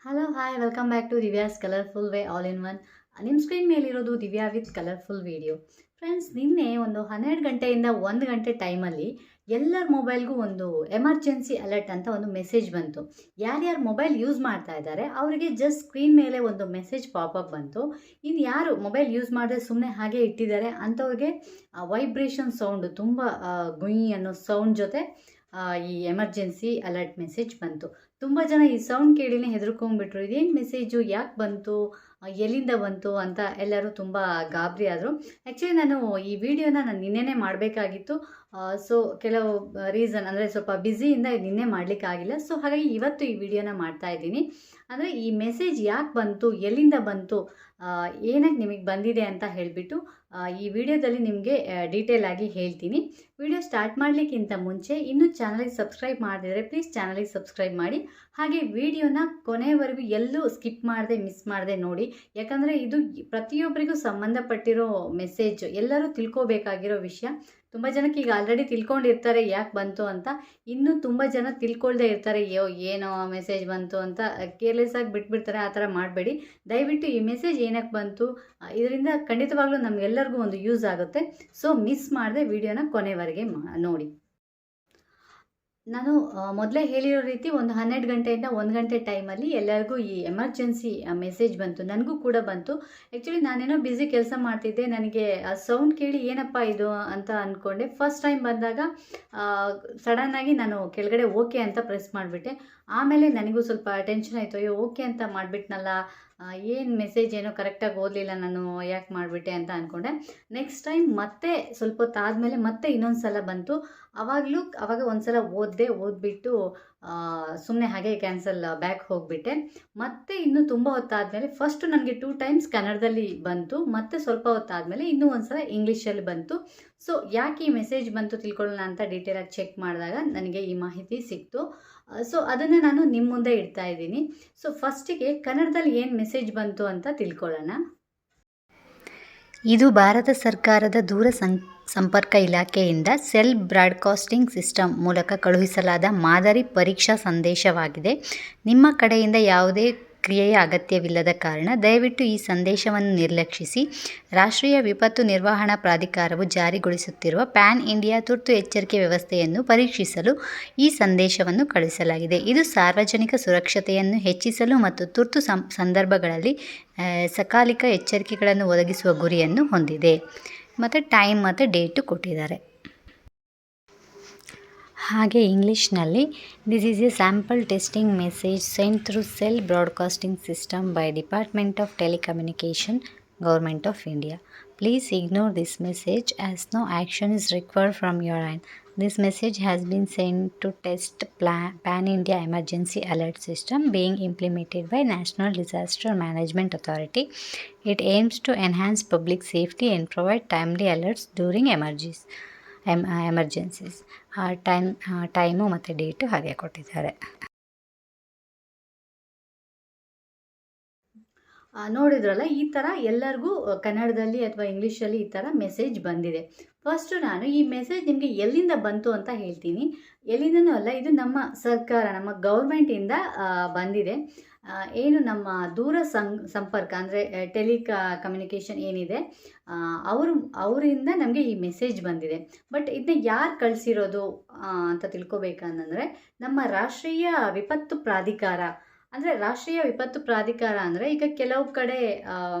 Hello hi welcome back to Divya's colourful way all in one. ನಿಮ್ಮ screen ಮೇಲಿರೋದು Divya with colourful video. Friends, ನಿನ್ನೆ ಒಂದು 12 ಗಂಟೆಯಿಂದ 1 ಗಂಟೆ ಟೈಮಲ್ಲಿ ಎಲ್ಲರ ಮೊಬೈಲ್ಗೂ ಒಂದು ಎಮರ್ಜೆನ್ಸಿ ಅಲರ್ಟ್ ಅಂತ ಒಂದು ಮೆಸೇಜ್ ಬಂತು. ಯಾರ್ಯಾರು ಮೊಬೈಲ್ ಯೂಸ್ ಮಾಡ್ತಾ ಇದ್ದಾರೆ ಅವರಿಗೆ ಜಸ್ಟ್ ಸ್ಕ್ರೀನ್ ಮೇಲೆ ಒಂದು ಮೆಸೇಜ್ ಪಾಪಪ್ ಬಂತು. ಇನ್ನು ಯಾರು ಮೊಬೈಲ್ ಯೂಸ್ ಮಾಡದೆ ಸುಮ್ಮನೆ ಹಾಗೆ ಇಟ್ಟಿದ್ದಾರೆ ಅಂಥವ್ರಿಗೆ ವೈಬ್ರೇಷನ್ ಸೌಂಡು ತುಂಬ ಗುಯ್ ಅನ್ನೋ ಸೌಂಡ್ ಜೊತೆ ಈ ಎಮರ್ಜೆನ್ಸಿ ಅಲರ್ಟ್ ಮೆಸೇಜ್ ಬಂತು. ತುಂಬ ಜನ ಈ ಸೌಂಡ್ ಕೇಳಿನೇ ಹೆದರ್ಕೊಂಡ್ಬಿಟ್ರು. ಇದೇನು ಮೆಸೇಜು, ಯಾಕೆ ಬಂತು, ಎಲ್ಲಿಂದ ಬಂತು ಅಂತ ಎಲ್ಲರೂ ತುಂಬ ಗಾಬರಿ ಆದರು. ಆ್ಯಕ್ಚುಲಿ ನಾನು ಈ ವಿಡಿಯೋನ ನಿನ್ನೆನೇ ಮಾಡಬೇಕಾಗಿತ್ತು. ಸೊ ಕೆಲವು ರೀಸನ್ ಅಂದರೆ ಸ್ವಲ್ಪ ಬ್ಯುಸಿಯಿಂದ ನಿನ್ನೆ ಮಾಡಲಿಕ್ಕಾಗಿಲ್ಲ. ಸೊ ಹಾಗಾಗಿ ಇವತ್ತು ಈ ವಿಡಿಯೋನ ಮಾಡ್ತಾ ಇದ್ದೀನಿ. ಅಂದರೆ ಈ ಮೆಸೇಜ್ ಯಾಕೆ ಬಂತು, ಎಲ್ಲಿಂದ ಬಂತು, ಏನಕ್ಕೆ ನಿಮಗೆ ಬಂದಿದೆ ಅಂತ ಹೇಳಿಬಿಟ್ಟು ಈ ವಿಡಿಯೋದಲ್ಲಿ ನಿಮಗೆ ಡೀಟೇಲ್ ಆಗಿ ಹೇಳ್ತೀನಿ. ವಿಡಿಯೋ ಸ್ಟಾರ್ಟ್ ಮಾಡಲಿಕ್ಕಿಂತ ಮುಂಚೆ ಇನ್ನೂ ಚಾನಲಿಗೆ ಸಬ್ಸ್ಕ್ರೈಬ್ ಮಾಡಿದರೆ ಪ್ಲೀಸ್ ಚಾನಲಿಗೆ ಸಬ್ಸ್ಕ್ರೈಬ್ ಮಾಡಿ. ಹಾಗೆ ವಿಡಿಯೋನ ಕೊನೆಯವರೆಗೂ ಎಲ್ಲೂ ಸ್ಕಿಪ್ ಮಾಡದೆ ಮಿಸ್ ಮಾಡದೆ ನೋಡಿ. ಯಾಕಂದರೆ ಇದು ಪ್ರತಿಯೊಬ್ಬರಿಗೂ ಸಂಬಂಧಪಟ್ಟಿರೋ ಮೆಸೇಜ್, ಎಲ್ಲರೂ ತಿಳ್ಕೋಬೇಕಾಗಿರೋ ವಿಷಯ. ತುಂಬ ಜನಕ್ಕೆ ಈಗ ಆಲ್ರೆಡಿ ತಿಳ್ಕೊಂಡಿರ್ತಾರೆ ಯಾಕೆ ಬಂತು ಅಂತ. ಇನ್ನೂ ತುಂಬ ಜನ ತಿಳ್ಕೊಳ್ದೇ ಇರ್ತಾರೆ, ಏನೋ ಮೆಸೇಜ್ ಬಂತು ಅಂತ ಕೇರ್ಲೆಸ್ ಆಗಿ ಬಿಟ್ಬಿಡ್ತಾರೆ. ಆ ಥರ ಮಾಡಬೇಡಿ ದಯವಿಟ್ಟು. ಈ ಮೆಸೇಜ್ ಏನಕ್ಕೆ ಬಂತು, ಇದರಿಂದ ಖಂಡಿತವಾಗ್ಲೂ ನಮಗೆಲ್ಲರಿಗೂ ಒಂದು ಯೂಸ್ ಆಗುತ್ತೆ. ಸೊ ಮಿಸ್ ಮಾಡದೆ ವಿಡಿಯೋನ ಕೊನೆವರೆಗೆ ನೋಡಿ. ನಾನು ಮೊದಲೇ ಹೇಳಿರೋ ರೀತಿ ಒಂದು 12 ಗಂಟೆಯಿಂದ 1 ಗಂಟೆ ಟೈಮಲ್ಲಿ ಎಲ್ಲರಿಗೂ ಈ ಎಮರ್ಜೆನ್ಸಿ ಮೆಸೇಜ್ ಬಂತು. ನನಗೂ ಕೂಡ ಬಂತು. ಆ್ಯಕ್ಚುಲಿ ನಾನೇನೋ ಬ್ಯುಸಿ ಕೆಲಸ ಮಾಡ್ತಿದ್ದೆ. ನನಗೆ ಆ ಸೌಂಡ್ ಕೇಳಿ ಏನಪ್ಪ ಇದು ಅಂತ ಅಂದ್ಕೊಂಡೆ. ಫಸ್ಟ್ ಟೈಮ್ ಬಂದಾಗ ಸಡನ್ನಾಗಿ ನಾನು ಕೆಳಗಡೆ ಓಕೆ ಅಂತ ಪ್ರೆಸ್ ಮಾಡಿಬಿಟ್ಟೆ. ಆಮೇಲೆ ನನಗೂ ಸ್ವಲ್ಪ ಟೆನ್ಷನ್ ಆಯಿತು. ಅಯ್ಯೋ ಓಕೆ ಅಂತ ಮಾಡಿಬಿಟ್ನಲ್ಲ, ಏನು ಮೆಸೇಜ್ ಏನೋ ಕರೆಕ್ಟಾಗಿ ಓದಲಿಲ್ಲ ನಾನು, ಯಾಕೆ ಮಾಡಿಬಿಟ್ಟೆ ಅಂತ ಅಂದ್ಕೊಂಡೆ. ನೆಕ್ಸ್ಟ್ ಟೈಮ್ ಮತ್ತೆ ಸ್ವಲ್ಪ ಹೊತ್ತಾದಮೇಲೆ ಮತ್ತೆ ಇನ್ನೊಂದು ಸಲ ಬಂತು. ಆವಾಗ ಒಂದು ಸಲ ಓದ್ಬಿಟ್ಟು ಸುಮ್ಮನೆ ಹಾಗೆ ಕ್ಯಾನ್ಸಲ್ ಬ್ಯಾಕ್ ಹೋಗಿಬಿಟ್ಟೆ. ಮತ್ತೆ ಇನ್ನೂ ತುಂಬ ಹೊತ್ತಾದಮೇಲೆ ಫಸ್ಟ್ ನನಗೆ 2 ಟೈಮ್ಸ್ ಕನ್ನಡದಲ್ಲಿ ಬಂತು. ಮತ್ತೆ ಸ್ವಲ್ಪ ಹೊತ್ತಾದಮೇಲೆ ಇನ್ನೂ ಒಂದು ಸಲ ಇಂಗ್ಲೀಷಲ್ಲಿ ಬಂತು. ಸೊ ಯಾಕೆ ಈ ಮೆಸೇಜ್ ಬಂತು ತಿಳ್ಕೊಳ್ಳೋಣ ಅಂತ ಡೀಟೇಲಾಗಿ ಚೆಕ್ ಮಾಡಿದಾಗ ನನಗೆ ಈ ಮಾಹಿತಿ ಸಿಕ್ತು. ಸೊ ಅದನ್ನು ನಾನು ನಿಮ್ಮ ಮುಂದೆ ಇಡ್ತಾ ಇದ್ದೀನಿ. ಸೊ ಫಸ್ಟಿಗೆ ಕನ್ನಡದಲ್ಲಿ ಏನು ಮೆಸೇಜ್ ಬಂತು ಅಂತ ತಿಳ್ಕೊಳ್ಳೋಣ. ಇದು ಭಾರತ ಸರ್ಕಾರದ ದೂರ ಸಂಪರ್ಕ ಇಲಾಖೆಯಿಂದ ಸೆಲ್ ಬ್ರಾಡ್ಕಾಸ್ಟಿಂಗ್ ಸಿಸ್ಟಮ್ ಮೂಲಕ ಕಳುಹಿಸಲಾದ ಮಾದರಿ ಪರೀಕ್ಷಾ ಸಂದೇಶವಾಗಿದೆ. ನಿಮ್ಮ ಕಡೆಯಿಂದ ಯಾವುದೇ ಕ್ರಿಯೆಯ ಅಗತ್ಯವಿಲ್ಲದ ಕಾರಣ ದಯವಿಟ್ಟು ಈ ಸಂದೇಶವನ್ನು ನಿರ್ಲಕ್ಷಿಸಿ. ರಾಷ್ಟ್ರೀಯ ವಿಪತ್ತು ನಿರ್ವಹಣಾ ಪ್ರಾಧಿಕಾರವು ಜಾರಿಗೊಳಿಸುತ್ತಿರುವ ಪ್ಯಾನ್ ಇಂಡಿಯಾ ತುರ್ತು ಎಚ್ಚರಿಕೆ ವ್ಯವಸ್ಥೆಯನ್ನು ಪರೀಕ್ಷಿಸಲು ಈ ಸಂದೇಶವನ್ನು ಕಳುಹಿಸಲಾಗಿದೆ. ಇದು ಸಾರ್ವಜನಿಕ ಸುರಕ್ಷತೆಯನ್ನು ಹೆಚ್ಚಿಸಲು ಮತ್ತು ತುರ್ತು ಸಂದರ್ಭಗಳಲ್ಲಿ ಸಕಾಲಿಕ ಎಚ್ಚರಿಕೆಗಳನ್ನು ಒದಗಿಸುವ ಗುರಿಯನ್ನು ಹೊಂದಿದೆ. ಮತ್ತು ಟೈಮ್ ಮತ್ತು ಡೇಟು ಕೊಟ್ಟಿದ್ದಾರೆ. ಹಾಗೆ ಇಂಗ್ಲೀಷ್ನಲ್ಲಿ this is a sample testing message sent through cell broadcasting system by department of telecommunication, government of India. Please ignore this message as no action is required from your end. This message has been sent to test Pan India Emergency Alert System being implemented by National Disaster Management Authority. It aims to enhance public safety and provide timely alerts during emergencies. Time ಮತ್ತು date ಹಾಗೆ ಕೊಟ್ಟಿದ್ದಾರೆ. ನೋಡಿದ್ರಲ್ಲ, ಈ ಥರ ಎಲ್ಲರಿಗೂ ಕನ್ನಡದಲ್ಲಿ ಅಥವಾ ಇಂಗ್ಲೀಷಲ್ಲಿ ಈ ಥರ ಮೆಸೇಜ್ ಬಂದಿದೆ. ಫಸ್ಟು ನಾನು ಈ ಮೆಸೇಜ್ ನಿಮಗೆ ಎಲ್ಲಿಂದ ಬಂತು ಅಂತ ಹೇಳ್ತೀನಿ. ಎಲ್ಲಿಂದನೂ ಅಲ್ಲ, ಇದು ನಮ್ಮ ಸರ್ಕಾರ, ನಮ್ಮ ಗೌರ್ಮೆಂಟಿಂದ ಬಂದಿದೆ. ಏನು ನಮ್ಮ ದೂರ ಸಂಪರ್ಕ ಅಂದರೆ ಕಮ್ಯುನಿಕೇಷನ್ ಏನಿದೆ, ಅವರಿಂದ ನಮಗೆ ಈ ಮೆಸೇಜ್ ಬಂದಿದೆ. ಬಟ್ ಇದನ್ನ ಯಾರು ಕಳಿಸಿರೋದು ಅಂತ ತಿಳ್ಕೊಬೇಕಂದ್ರೆ ನಮ್ಮ ರಾಷ್ಟ್ರೀಯ ವಿಪತ್ತು ಪ್ರಾಧಿಕಾರ. ಅಂದರೆ ರಾಷ್ಟ್ರೀಯ ವಿಪತ್ತು ಪ್ರಾಧಿಕಾರ ಅಂದರೆ ಈಗ ಕೆಲವು ಕಡೆ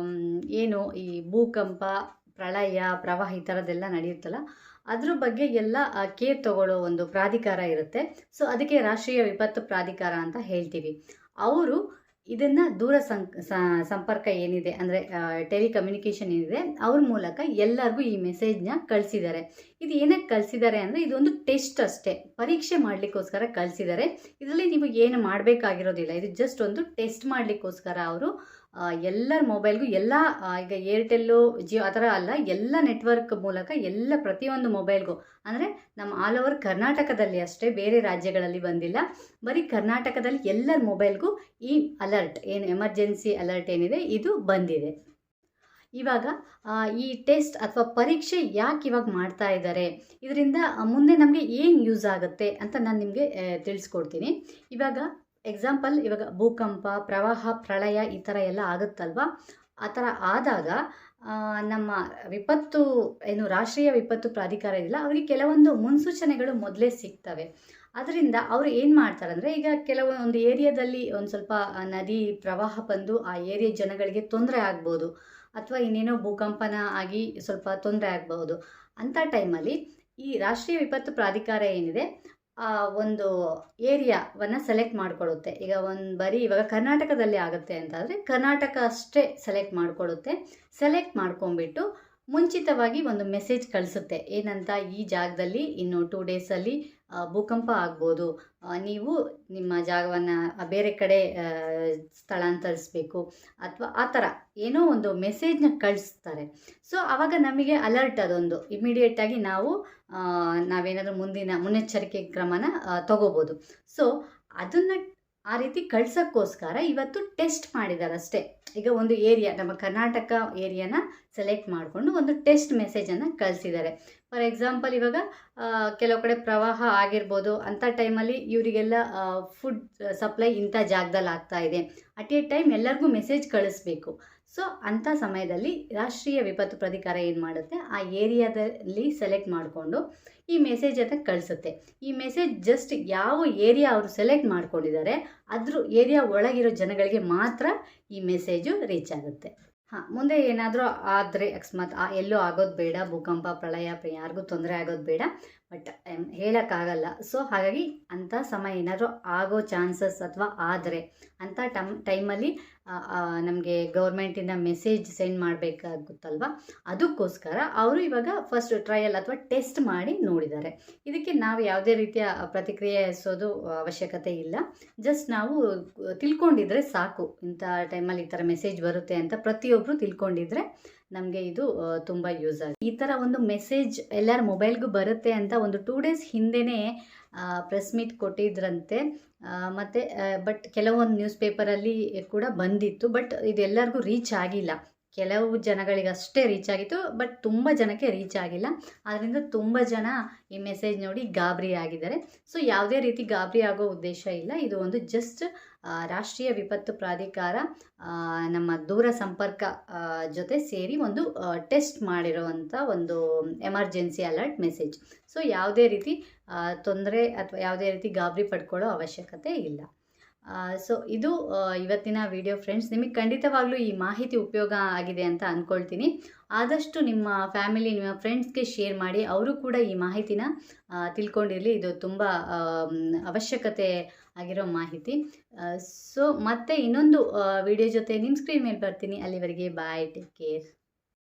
ಏನು ಈ ಭೂಕಂಪ, ಪ್ರಳಯ, ಪ್ರವಾಹ ಈ ಥರದ್ದೆಲ್ಲ ನಡೆಯುತ್ತಲ್ಲ, ಅದ್ರ ಬಗ್ಗೆ ಎಲ್ಲ ಕೇರ್ ತಗೊಳ್ಳೋ ಒಂದು ಪ್ರಾಧಿಕಾರ ಇರುತ್ತೆ. ಸೊ ಅದಕ್ಕೆ ರಾಷ್ಟ್ರೀಯ ವಿಪತ್ತು ಪ್ರಾಧಿಕಾರ ಅಂತ ಹೇಳ್ತೀವಿ. ಅವರು ಇದನ್ನು ದೂರ ಸಂಪರ್ಕ ಏನಿದೆ ಅಂದರೆ ಟೆಲಿಕಮ್ಯುನಿಕೇಷನ್ ಏನಿದೆ ಅವ್ರ ಮೂಲಕ ಎಲ್ಲರಿಗೂ ಈ ಮೆಸೇಜ್ನ ಕಳಿಸಿದ್ದಾರೆ. ಇದು ಏನಕ್ಕೆ ಕಳಿಸಿದ್ದಾರೆ ಅಂದರೆ ಇದೊಂದು ಟೆಸ್ಟ್ ಅಷ್ಟೇ, ಪರೀಕ್ಷೆ ಮಾಡಲಿಕ್ಕೋಸ್ಕರ ಕಳಿಸಿದ್ದಾರೆ. ಇದರಲ್ಲಿ ನೀವು ಏನು ಮಾಡಬೇಕಾಗಿರೋದಿಲ್ಲ. ಇದು ಜಸ್ಟ್ ಒಂದು ಟೆಸ್ಟ್ ಮಾಡಲಿಕ್ಕೋಸ್ಕರ ಅವರು ಎಲ್ಲರ ಮೊಬೈಲ್ಗೂ ಎಲ್ಲ ಈಗ ಏರ್ಟೆಲ್ಲು, ಜಿಯೋ ಆ ಥರ ಅಲ್ಲ, ಎಲ್ಲ ನೆಟ್ವರ್ಕ್ ಮೂಲಕ ಎಲ್ಲ ಪ್ರತಿಯೊಂದು ಮೊಬೈಲ್ಗೂ, ಅಂದರೆ ನಮ್ಮ ಆಲ್ ಓವರ್ ಕರ್ನಾಟಕದಲ್ಲಿ ಅಷ್ಟೇ, ಬೇರೆ ರಾಜ್ಯಗಳಲ್ಲಿ ಬಂದಿಲ್ಲ, ಬರೀ ಕರ್ನಾಟಕದಲ್ಲಿ ಎಲ್ಲರ ಮೊಬೈಲ್ಗೂ ಈ ಅಲರ್ಟ್ ಏನು ಎಮರ್ಜೆನ್ಸಿ ಅಲರ್ಟ್ ಏನಿದೆ ಇದು ಬಂದಿದೆ. ಇವಾಗ ಈ ಟೆಸ್ಟ್ ಅಥವಾ ಪರೀಕ್ಷೆ ಯಾಕೆ ಇವಾಗ ಮಾಡ್ತಾ ಇದ್ದಾರೆ, ಇದರಿಂದ ಮುಂದೆ ನಮಗೆ ಏನು ಯೂಸ್ ಆಗುತ್ತೆ ಅಂತ ನಾನು ನಿಮಗೆ ತಿಳಿಸ್ಕೊಡ್ತೀನಿ. ಇವಾಗ ಎಕ್ಸಾಂಪಲ್ ಇವಾಗ ಭೂಕಂಪ, ಪ್ರವಾಹ, ಪ್ರಳಯ ಈ ಥರ ಎಲ್ಲ ಆಗುತ್ತಲ್ವಾ? ಆ ಥರ ಆದಾಗ ನಮ್ಮ ವಿಪತ್ತು ಏನು ರಾಷ್ಟ್ರೀಯ ವಿಪತ್ತು ಪ್ರಾಧಿಕಾರ ಇದೆಯಲ್ಲ, ಅವರಿಗೆ ಕೆಲವೊಂದು ಮುನ್ಸೂಚನೆಗಳು ಮೊದಲೇ ಸಿಗ್ತವೆ. ಅದರಿಂದ ಅವರು ಏನು ಮಾಡ್ತಾರಂದರೆ, ಈಗ ಕೆಲವೊಂದು ಏರಿಯಾದಲ್ಲಿ ಒಂದು ಸ್ವಲ್ಪ ನದಿ ಪ್ರವಾಹ ಬಂದು ಆ ಏರಿಯಾ ಜನಗಳಿಗೆ ತೊಂದರೆ ಆಗ್ಬೋದು, ಅಥವಾ ಇನ್ನೇನೋ ಭೂಕಂಪನ ಆಗಿ ಸ್ವಲ್ಪ ತೊಂದರೆ ಆಗಬಹುದು. ಅಂಥ ಟೈಮಲ್ಲಿ ಈ ರಾಷ್ಟ್ರೀಯ ವಿಪತ್ತು ಪ್ರಾಧಿಕಾರ ಏನಿದೆ, ಒಂದು ಏರಿಯಾವನ್ನು ಸೆಲೆಕ್ಟ್ ಮಾಡ್ಕೊಳ್ಳುತ್ತೆ. ಈಗ ಬರೀ ಇವಾಗ ಕರ್ನಾಟಕದಲ್ಲಿ ಆಗುತ್ತೆ ಅಂತಾದರೆ ಕರ್ನಾಟಕ ಅಷ್ಟೇ ಸೆಲೆಕ್ಟ್ ಮಾಡ್ಕೊಳ್ಳುತ್ತೆ. ಸೆಲೆಕ್ಟ್ ಮಾಡ್ಕೊಂಬಿಟ್ಟು ಮುಂಚಿತವಾಗಿ ಒಂದು ಮೆಸೇಜ್ ಕಳಿಸುತ್ತೆ. ಏನಂತ, ಈ ಜಾಗದಲ್ಲಿ ಇನ್ನು 2 ಡೇಸಲ್ಲಿ ಭೂಕಂಪ ಆಗ್ಬೋದು, ನೀವು ನಿಮ್ಮ ಜಾಗವನ್ನು ಬೇರೆ ಕಡೆ ಸ್ಥಳಾಂತರಿಸಬೇಕು, ಅಥವಾ ಆ ಥರ ಏನೋ ಒಂದು ಮೆಸೇಜ್ನ ಕಳಿಸ್ತಾರೆ. ಸೊ ಆವಾಗ ನಮಗೆ ಅಲರ್ಟ್ ಅದೊಂದು ಇಮಿಡಿಯೇಟಾಗಿ ನಾವೇನಾದರೂ ಮುನ್ನೆಚ್ಚರಿಕೆ ಕ್ರಮನ ತಗೋಬೋದು. ಸೊ ಅದನ್ನು ಆ ರೀತಿ ಕಳ್ಸೋಕ್ಕೋಸ್ಕರ ಇವತ್ತು ಟೆಸ್ಟ್ ಮಾಡಿದ್ದಾರೆ ಅಷ್ಟೇ. ಈಗ ಒಂದು ಏರಿಯಾ, ನಮ್ಮ ಕರ್ನಾಟಕ ಏರಿಯಾನ ಸೆಲೆಕ್ಟ್ ಮಾಡಿಕೊಂಡು ಒಂದು ಟೆಸ್ಟ್ ಮೆಸೇಜನ್ನು ಕಳಿಸಿದ್ದಾರೆ. ಫಾರ್ ಎಕ್ಸಾಂಪಲ್, ಇವಾಗ ಕೆಲವು ಕಡೆ ಪ್ರವಾಹ ಆಗಿರ್ಬೋದು. ಅಂಥ ಟೈಮಲ್ಲಿ ಇವರಿಗೆಲ್ಲ ಫುಡ್ ಸಪ್ಲೈ ಇಂಥ ಜಾಗದಲ್ಲಿ ಆಗ್ತಾ ಇದೆ, ಅಟ್ ಎ ಟೈಮ್ ಎಲ್ಲರಿಗೂ ಮೆಸೇಜ್ ಕಳಿಸ್ಬೇಕು. ಸೊ ಅಂಥ ಸಮಯದಲ್ಲಿ ರಾಷ್ಟ್ರೀಯ ವಿಪತ್ತು ಪ್ರಾಧಿಕಾರ ಏನು ಮಾಡುತ್ತೆ, ಆ ಏರಿಯಾದಲ್ಲಿ ಸೆಲೆಕ್ಟ್ ಮಾಡಿಕೊಂಡು ಈ ಮೆಸೇಜನ್ನು ಕಳಿಸುತ್ತೆ. ಈ ಮೆಸೇಜ್ ಜಸ್ಟ್ ಯಾವ ಏರಿಯಾ ಅವರು ಸೆಲೆಕ್ಟ್ ಮಾಡ್ಕೊಂಡಿದ್ದಾರೆ ಅದ್ರ ಏರಿಯಾ ಒಳಗಿರೋ ಜನಗಳಿಗೆ ಮಾತ್ರ ಈ ಮೆಸೇಜು ರೀಚ್ ಆಗುತ್ತೆ. ಮುಂದೆ ಏನಾದರೂ ಆದರೆ ಅಕಸ್ಮಾತ್ ಎಲ್ಲೂ ಆಗೋದು ಬೇಡ, ಭೂಕಂಪ, ಪ್ರಳಯ, ಯಾರಿಗೂ ತೊಂದರೆ ಆಗೋದು ಬೇಡ, ಬಟ್ ಹೇಳೋಕ್ಕಾಗಲ್ಲ. ಸೊ ಹಾಗಾಗಿ ಅಂಥ ಸಮಯ ಏನಾದರೂ ಆಗೋ ಚಾನ್ಸಸ್ ಅಥವಾ ಆದರೆ ಅಂಥ ಟೈಮಲ್ಲಿ ನಮಗೆ ಗೌರ್ಮೆಂಟಿಂದ ಮೆಸೇಜ್ ಸೆಂಡ್ ಮಾಡಬೇಕಾಗುತ್ತಲ್ವ, ಅದಕ್ಕೋಸ್ಕರ ಅವರು ಇವಾಗ ಫಸ್ಟ್ ಟ್ರಯಲ್ ಅಥವಾ ಟೆಸ್ಟ್ ಮಾಡಿ ನೋಡಿದ್ದಾರೆ. ಇದಕ್ಕೆ ನಾವು ಯಾವುದೇ ರೀತಿಯ ಪ್ರತಿಕ್ರಿಯಿಸೋದು ಅವಶ್ಯಕತೆ ಇಲ್ಲ. ಜಸ್ಟ್ ನಾವು ತಿಳ್ಕೊಂಡಿದ್ರೆ ಸಾಕು, ಇಂಥ ಟೈಮಲ್ಲಿ ಈ ಥರ ಮೆಸೇಜ್ ಬರುತ್ತೆ ಅಂತ ಪ್ರತಿಯೊಬ್ಬರು ತಿಳ್ಕೊಂಡಿದ್ರೆ ನಮಗೆ ಇದು ತುಂಬ ಯೂಸ್ ಆಗುತ್ತೆ. ಈ ಥರ ಒಂದು ಮೆಸೇಜ್ ಎಲ್ಲರ ಮೊಬೈಲ್ಗೂ ಬರುತ್ತೆ ಅಂತ ಒಂದು 2 ಡೇಸ್ ಹಿಂದೆಯೇ ಪ್ರೆಸ್ ಮೀಟ್ ಕೊಟ್ಟಿದ್ರಂತೆ. ಮತ್ತು ಬಟ್ ಕೆಲವೊಂದು ನ್ಯೂಸ್ ಪೇಪರಲ್ಲಿ ಕೂಡ ಬಂದಿತ್ತು. ಬಟ್ ಇದೆಲ್ಲರಿಗೂ ರೀಚ್ ಆಗಿಲ್ಲ. ಕೆಲವು ಜನಗಳಿಗಷ್ಟೇ ರೀಚ್ ಆಗಿತ್ತು, ಬಟ್ ತುಂಬ ಜನಕ್ಕೆ ರೀಚ್ ಆಗಿಲ್ಲ. ಆದ್ದರಿಂದ ತುಂಬ ಜನ ಈ ಮೆಸೇಜ್ ನೋಡಿ ಗಾಬರಿ ಆಗಿದ್ದಾರೆ. ಸೊ ಯಾವುದೇ ರೀತಿ ಗಾಬರಿ ಆಗೋ ಉದ್ದೇಶ ಇಲ್ಲ. ಇದು ಒಂದು ಜಸ್ಟ್ ರಾಷ್ಟ್ರೀಯ ವಿಪತ್ತು ಪ್ರಾಧಿಕಾರ ನಮ್ಮ ದೂರ ಸಂಪರ್ಕ ಜೊತೆ ಸೇರಿ ಒಂದು ಟೆಸ್ಟ್ ಮಾಡಿರುವಂಥ ಒಂದು ಎಮರ್ಜೆನ್ಸಿ ಅಲರ್ಟ್ ಮೆಸೇಜ್. ಸೊ ಯಾವುದೇ ರೀತಿ ತೊಂದರೆ ಅಥವಾ ಯಾವುದೇ ರೀತಿ ಗಾಬರಿ ಪಡ್ಕೊಳ್ಳೋ ಅವಶ್ಯಕತೆ ಇಲ್ಲ. ಸೊ ಇದು ಇವತ್ತಿನ ವಿಡಿಯೋ ಫ್ರೆಂಡ್ಸ್. ನಿಮಗೆ ಖಂಡಿತವಾಗ್ಲೂ ಈ ಮಾಹಿತಿ ಉಪಯೋಗ ಆಗಿದೆ ಅಂತ ಅಂದ್ಕೊಳ್ತೀನಿ. ಆದಷ್ಟು ನಿಮ್ಮ ಫ್ಯಾಮಿಲಿ, ನಿಮ್ಮ ಫ್ರೆಂಡ್ಸ್ಗೆ ಶೇರ್ ಮಾಡಿ, ಅವರು ಕೂಡ ಈ ಮಾಹಿತಿನ ತಿಳ್ಕೊಂಡಿರಲಿ. ಇದು ತುಂಬ ಅವಶ್ಯಕತೆ ಆಗಿರೋ ಮಾಹಿತಿ. ಸೊ ಮತ್ತೆ ಇನ್ನೊಂದು ವಿಡಿಯೋ ಜೊತೆ ನಿಮ್ಮ ಸ್ಕ್ರೀನ್ ಮೇಲೆ ಬರ್ತೀನಿ. ಅಲ್ಲಿವರೆಗೆ ಬಾಯ್, ಟೇಕ್ ಕೇರ್.